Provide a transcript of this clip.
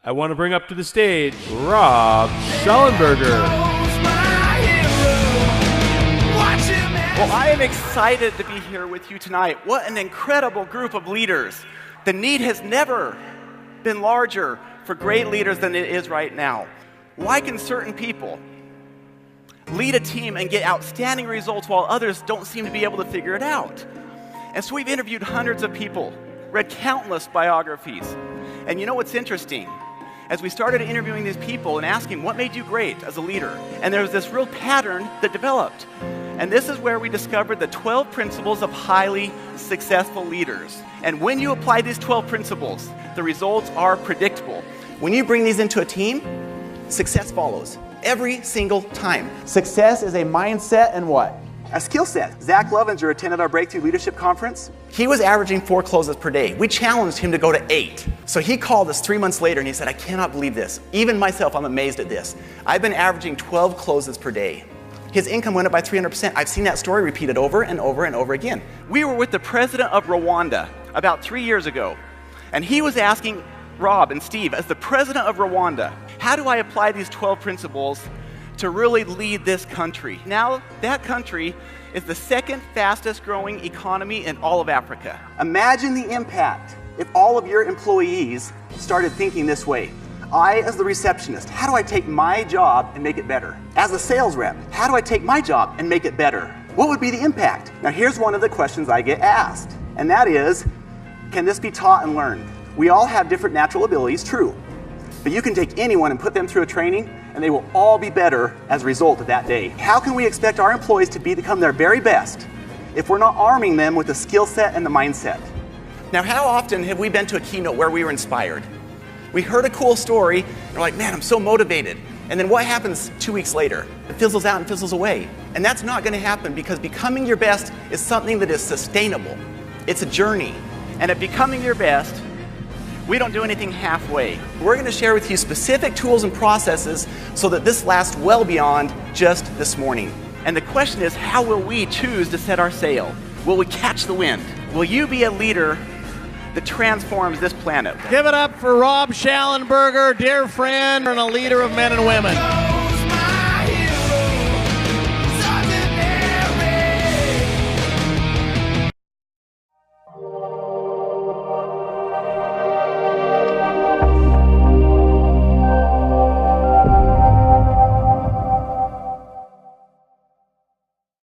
I want to bring up to the stage Rob Shallenberger. Well, I am excited to be here with you tonight. What an incredible group of leaders. The need has never been larger for great leaders than it is right now. Why can certain people lead a team and get outstanding results while others don't seem to be able to figure it out? And so we've interviewed hundreds of people, read countless biographies. And you know what's interesting? As we started interviewing these people and asking, what made you great as a leader? And there was this real pattern that developed. And this is where we discovered the 12 principles of highly successful leaders. And when you apply these 12 principles, the results are predictable. When you bring these into a team, success follows every single time. Success is a mindset and what? A skill set. Zach Lovinger attended our Breakthrough Leadership Conference. He was averaging 4 closes per day. We challenged him to go to 8. So he called us 3 months later and he said, I cannot believe this. Even myself, I'm amazed at this. I've been averaging 12 closes per day. His income went up by 300%. I've seen that story repeated over and over and over again. We were with the president of Rwanda about 3 years ago, and he was asking Rob and Steve, as the president of Rwanda, how do I apply these 12 principles to really lead this country? Now, that country is the second fastest growing economy in all of Africa. Imagine the impact if all of your employees started thinking this way. I, as the receptionist, how do I take my job and make it better? As a sales rep, how do I take my job and make it better? What would be the impact? Now, here's one of the questions I get asked, and that is, can this be taught and learned? We all have different natural abilities, true. But you can take anyone and put them through a training, and they will all be better as a result of that day. How can we expect our employees to become their very best if we're not arming them with the skill set and the mindset? Now, how often have we been to a keynote where we were inspired? We heard a cool story, and we're like, man, I'm so motivated. And then what happens 2 weeks later? It fizzles out and fizzles away. And that's not going to happen, because becoming your best is something that is sustainable. It's a journey. And at becoming your best, we don't do anything halfway. We're going to share with you specific tools and processes so that this lasts well beyond just this morning. And the question is, how will we choose to set our sail? Will we catch the wind? Will you be a leader that transforms this planet? Give it up for Rob Shallenberger, dear friend and a leader of men and women.